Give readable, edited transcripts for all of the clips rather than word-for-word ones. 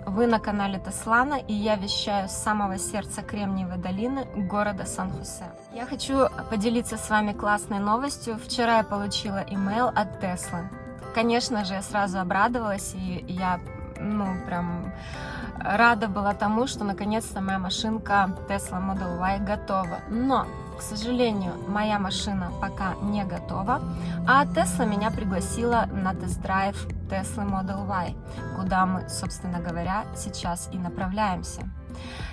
вы на канале Теслана, и я вещаю с самого сердца Кремниевой долины, города Сан-Хосе. Я хочу поделиться с вами классной новостью. Вчера я получила имейл от Теслы. Конечно же, я сразу обрадовалась, и я, прям рада была тому, что наконец-то моя машинка Tesla Model Y готова. Но, к сожалению, моя машина пока не готова, а Tesla меня пригласила на тест-драйв Tesla Model Y, куда мы, собственно говоря, сейчас и направляемся.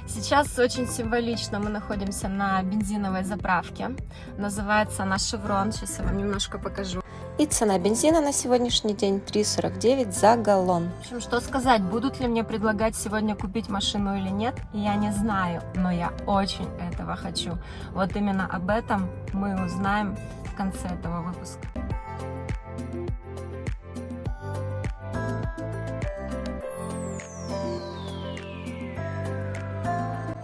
Сейчас очень символично мы находимся на бензиновой заправке. Называется она Chevron. Сейчас я вам немножко покажу. И цена бензина на сегодняшний день 3,49 за галлон. В общем, что сказать, будут ли мне предлагать сегодня купить машину или нет, я не знаю, но я очень этого хочу. Вот именно об этом мы узнаем в конце этого выпуска.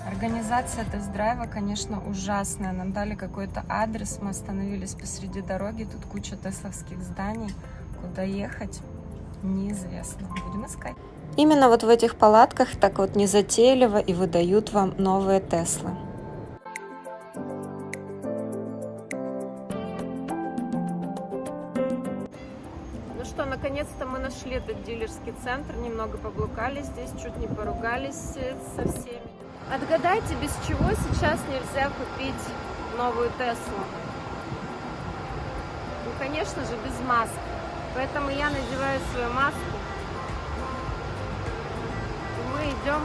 Организация тест-драйва, конечно, ужасная. Нам дали какой-то адрес, мы остановились посреди дороги, тут куча тесловских зданий. Куда ехать, неизвестно. Будем искать. Именно вот в этих палатках так вот незатейливо и выдают вам новые Теслы. Ну что, наконец-то мы нашли этот дилерский центр, немного поблукали здесь, чуть не поругались со всеми. Отгадайте, без чего сейчас нельзя купить новую Теслу? Ну, конечно же, без маски. Поэтому я надеваю свою маску. И мы идем.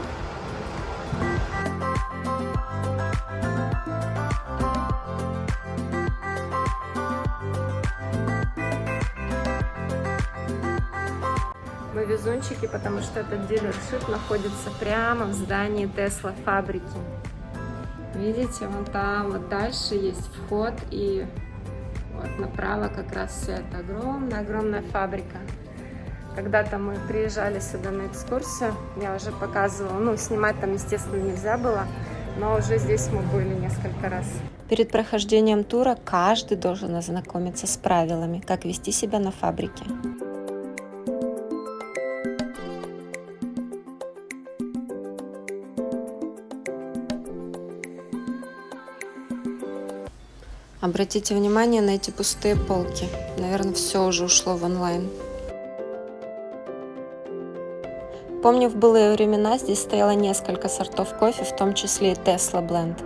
Мы везунчики, потому что этот дилершип находится прямо в здании Тесла фабрики. Видите, вон там, вот дальше есть вход, и вот направо как раз все это огромная фабрика. Когда-то мы приезжали сюда на экскурсию, я уже показывала, снимать там, естественно, нельзя было, но уже здесь мы были несколько раз. Перед прохождением тура каждый должен ознакомиться с правилами, как вести себя на фабрике. Обратите внимание на эти пустые полки. Наверное, все уже ушло в онлайн. Помню, в былые времена здесь стояло несколько сортов кофе, в том числе и Tesla Blend.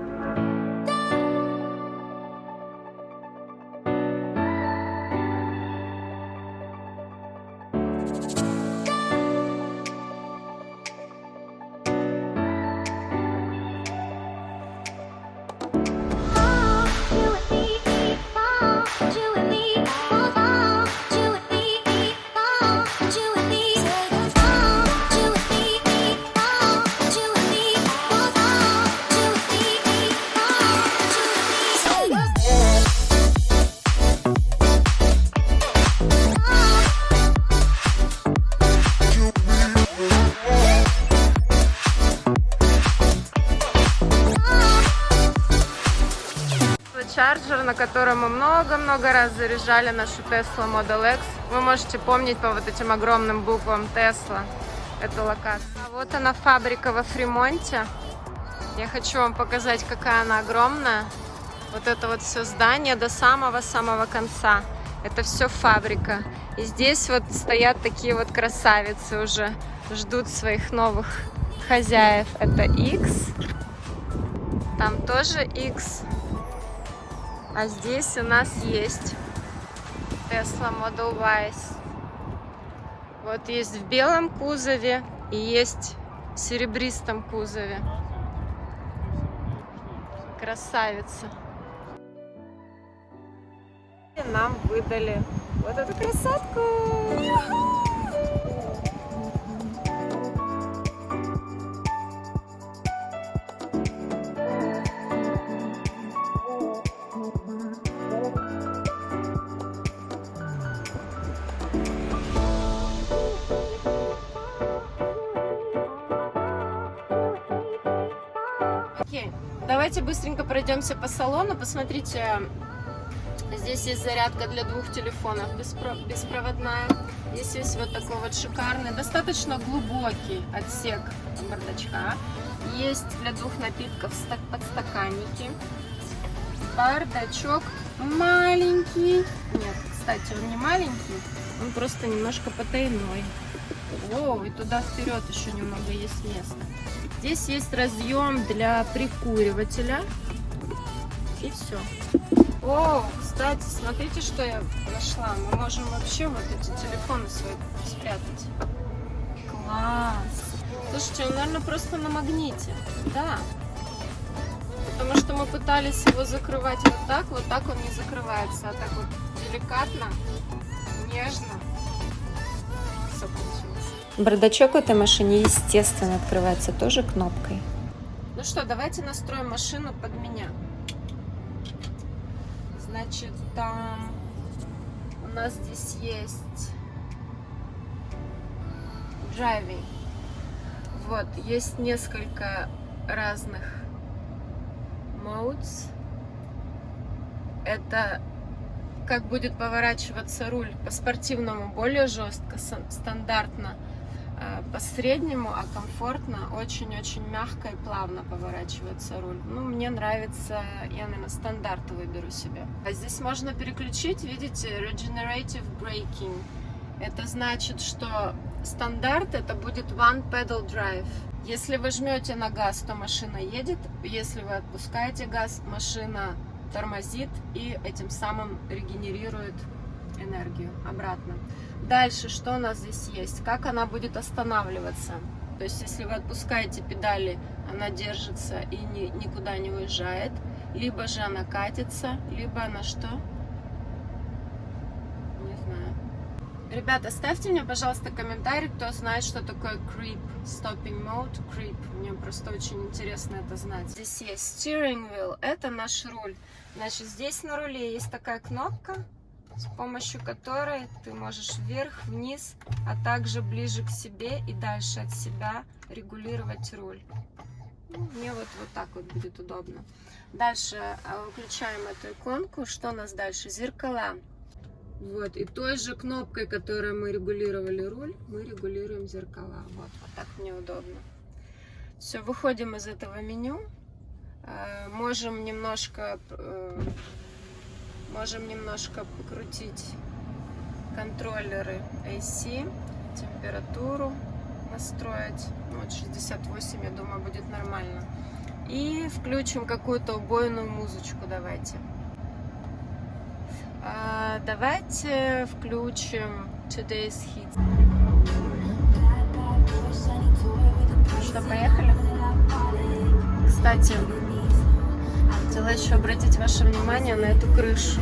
Чарджер, на котором мы много-много раз заряжали нашу Tesla Model X. Вы можете помнить по вот этим огромным буквам Tesla эту локацию. А вот она, фабрика во Фримонте. Я хочу вам показать, какая она огромная. Вот это вот все здание до самого-самого конца. Это все фабрика. И здесь вот стоят такие вот красавицы уже, ждут своих новых хозяев. Это X. Там тоже X. А здесь у нас есть Tesla Model Y. Вот есть в белом кузове и есть в серебристом кузове. Красавица. И нам выдали вот эту красотку. Окей, давайте быстренько пройдемся по салону. Посмотрите, Здесь есть зарядка для 2 телефонов, беспроводная. Здесь есть вот такой вот шикарный, достаточно глубокий отсек бардачка. Есть для 2 напитков подстаканники. Бардачок маленький. Нет, кстати, он не маленький, он просто немножко потайной. О, и туда вперед еще немного есть место. Здесь есть разъем для прикуривателя. И все. О, кстати, смотрите, что я нашла. Мы можем вообще вот эти телефоны свои спрятать. Класс. Слушайте, он, наверное, просто на магните. Да. Потому что мы пытались его закрывать вот так он не закрывается. А так вот деликатно, нежно. Все получилось. Бардачок в этой машине, естественно, открывается тоже кнопкой. Ну что, давайте настроим машину под меня. Значит, там у нас здесь есть driving. Вот, есть несколько разных modes. Это как будет поворачиваться руль по-спортивному более жестко, стандартно по среднему, а комфортно, очень-очень мягко и плавно поворачивается руль. Ну, мне нравится, я, наверное, стандарт выберу себе. А здесь можно переключить, видите, Regenerative Braking. Это значит, что стандарт это будет One Pedal Drive. Если вы жмете на газ, то машина едет. Если вы отпускаете газ, машина тормозит и этим самым регенерирует энергию обратно. Дальше, что у нас здесь есть? Как она будет останавливаться? То есть, если вы отпускаете педали, она держится и никуда не уезжает. Либо же она катится, либо она что? Не знаю. Ребята, ставьте мне, пожалуйста, комментарий, кто знает, что такое creep, stopping mode, creep. Мне просто очень интересно это знать. Здесь есть steering wheel, это наш руль. Значит, здесь на руле есть такая кнопка, с помощью которой ты можешь вверх, вниз, а также ближе к себе и дальше от себя регулировать руль. Ну, мне вот так вот будет удобно. Дальше выключаем эту иконку. Что у нас дальше? Зеркала. Вот, и той же кнопкой, которой мы регулировали руль, мы регулируем зеркала. Вот так мне удобно. Все, выходим из этого меню. Можем немножко покрутить контроллеры AC, температуру настроить. Вот 68, я думаю, будет нормально. И включим какую-то убойную музычку, давайте. Давайте включим Today's Hits. Ну что, поехали? Кстати, хотела еще обратить ваше внимание на эту крышу.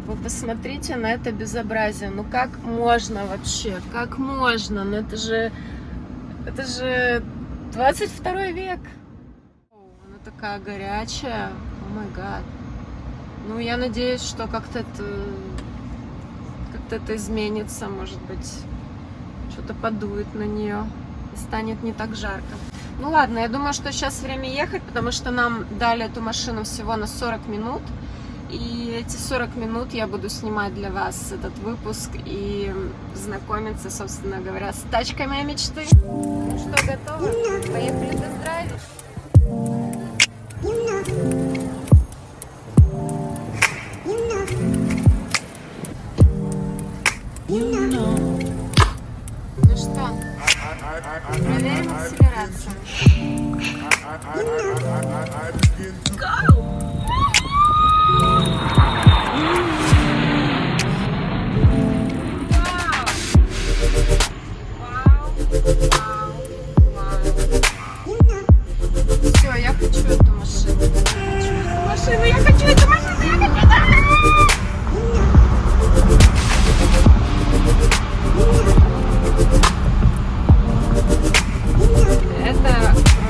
Вы посмотрите на это безобразие. Ну как можно вообще? Как можно? Ну это же 22 век. Она такая горячая. О май гад. Ну я надеюсь, что как-то это изменится. Может быть, что-то подует на нее и станет не так жарко. Ну ладно, я думаю, что сейчас время ехать, потому что нам дали эту машину всего на 40 минут. И эти 40 минут я буду снимать для вас этот выпуск и знакомиться, собственно говоря, с тачкой моей мечты. Ну что, готовы? Поехали тест-драйвить. Ну что, проверим акселерацию. Все, я хочу эту машину. Я хочу эту машину. Это просто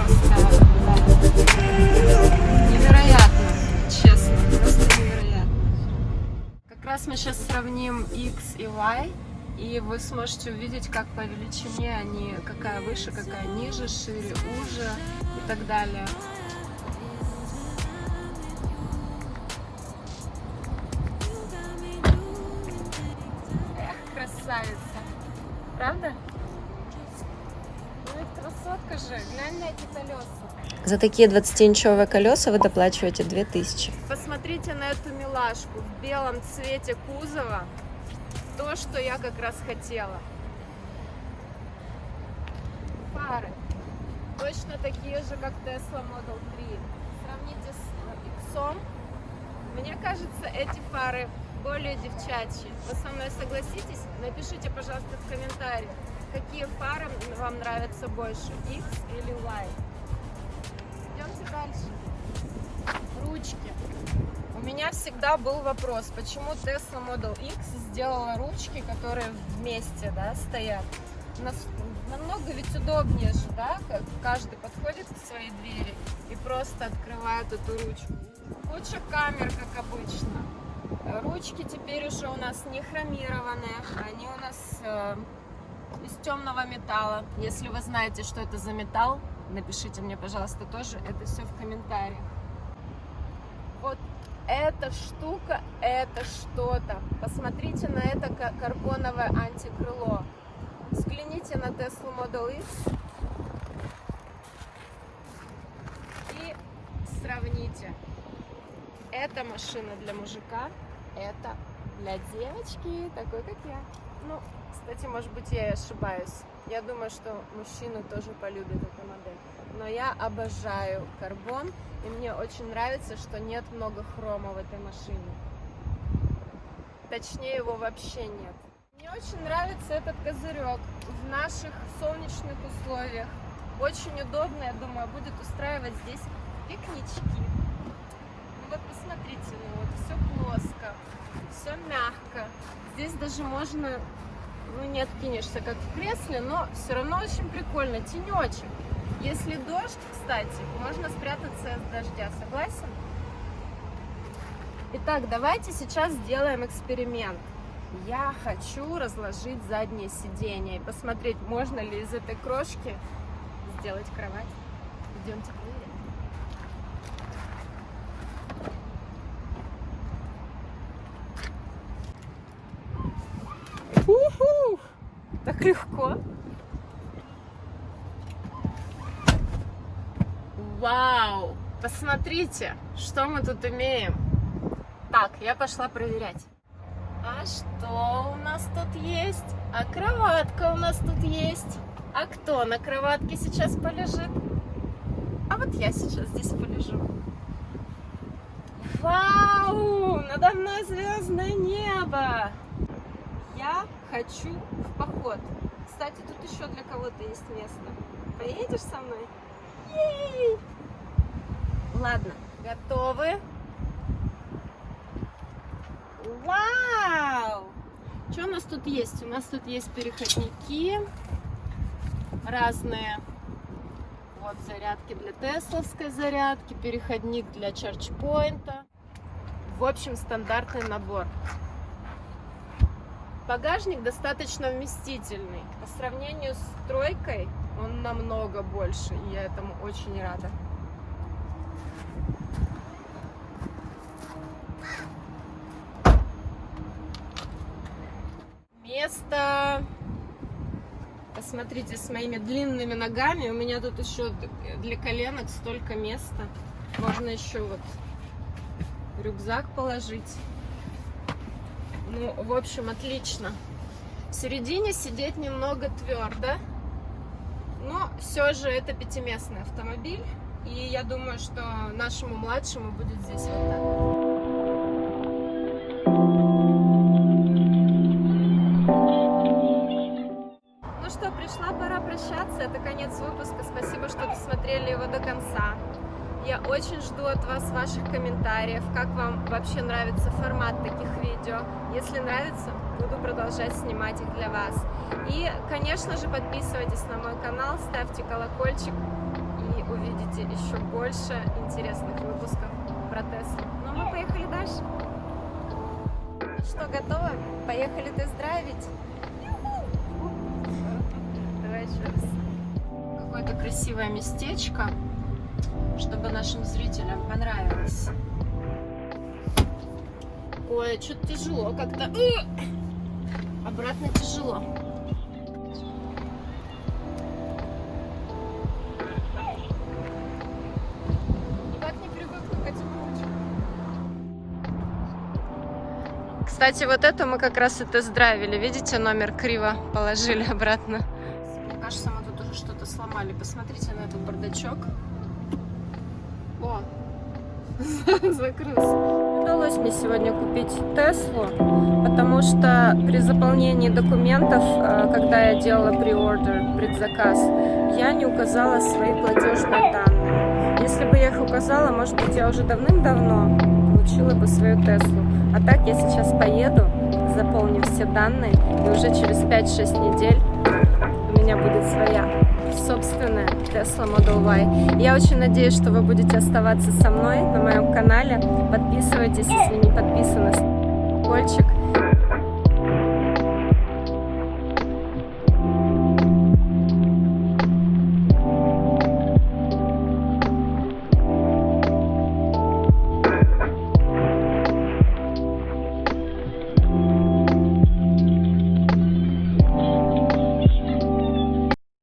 невероятно, честно, просто невероятно. Как раз мы сейчас сравним X и Y, и вы сможете увидеть, как по величине они, какая выше, какая ниже, шире, уже и так далее. красотка же, глянь на эти колеса. За такие 20-инчовые колеса вы доплачиваете 2000. Посмотрите на эту милашку в белом цвете кузова. То, что я как раз хотела. Фары точно такие же, как Tesla Model 3. Сравните с X. Мне кажется, эти фары более девчачьи. Вы со мной согласитесь? Напишите, пожалуйста, в комментариях, какие фары вам нравятся больше, X или Y. Идемте дальше. Ручки. У меня всегда был вопрос, почему Tesla Model X сделала ручки, которые вместе, да, стоят. Намного ведь удобнее же, да, каждый подходит к своей двери и просто открывает эту ручку. Куча камер, как обычно. Ручки теперь уже у нас не хромированные, они у нас из темного металла. Если вы знаете, что это за металл, напишите мне, пожалуйста, тоже это все в комментариях. Вот эта штука, это что-то. Посмотрите на это карбоновое антикрыло. Взгляните на Tesla Model X и сравните. Эта машина для мужика, это для девочки, такой как я. Ну, кстати, может быть, я и ошибаюсь. Я думаю, что мужчины тоже полюбят эту модель. Но я обожаю карбон, и мне очень нравится, что нет много хрома в этой машине. Точнее, его вообще нет. Мне очень нравится этот козырек в наших солнечных условиях. Очень удобно, я думаю, будет устраивать здесь пикнички. Ну вот посмотрите, ну вот все плоско, все мягко. Здесь даже можно, ну не откинешься как в кресле, но все равно очень прикольно, тенечек. Если дождь, кстати, можно спрятаться от дождя, согласен? Итак, давайте сейчас сделаем эксперимент. Я хочу разложить заднее сиденье и посмотреть, можно ли из этой крошки сделать кровать. Идемте проверим. Уху! Так легко. Вау! Посмотрите, что мы тут имеем. Так, я пошла проверять. А что у нас тут есть? А кроватка у нас тут есть. А кто на кроватке сейчас полежит? А вот я сейчас здесь полежу. Вау! Надо мной звездное небо! Я хочу в поход. Кстати, тут еще для кого-то есть место. Поедешь со мной? Ей! Ладно, готовы? Вау! Что у нас тут есть? У нас тут есть переходники разные. Вот зарядки для тесловской зарядки, переходник для чарджпоинта. В общем, стандартный набор. Багажник достаточно вместительный. По сравнению с тройкой он намного больше, и я этому очень рада. Место, посмотрите, с моими длинными ногами, у меня тут еще для коленок столько места. Можно еще вот рюкзак положить. Ну, в общем, отлично. В середине сидеть немного твердо, но все же это пятиместный автомобиль, и я думаю, что нашему младшему будет здесь вот так. Пришла пора прощаться, это конец выпуска, спасибо, что досмотрели его до конца. Я очень жду от вас ваших комментариев, как вам вообще нравится формат таких видео. Если нравится, буду продолжать снимать их для вас. И, конечно же, подписывайтесь на мой канал, ставьте колокольчик и увидите еще больше интересных выпусков про Теслу. Ну, мы поехали дальше. Что, готовы? Поехали тест-драйвить? Какое-то красивое местечко, чтобы нашим зрителям понравилось. Ой, что-то тяжело как-то. Обратно тяжело. Кстати, вот эту мы как раз и тест-драйвили. Видите, номер криво положили обратно. Мне кажется, мы тут уже что-то сломали. Посмотрите на этот бардачок. О, закрылся. Удалось мне сегодня купить Теслу, потому что при заполнении документов, когда я делала pre-order, предзаказ, я не указала свои платежные данные. Если бы я их указала, может быть, я уже давным-давно получила бы свою Теслу. А так я сейчас поеду, заполню все данные, и уже через 5-6 недель у меня будет своя собственная Tesla Model Y. Я очень надеюсь, что вы будете оставаться со мной на моем канале. Подписывайтесь, если не подписаны, колокольчик.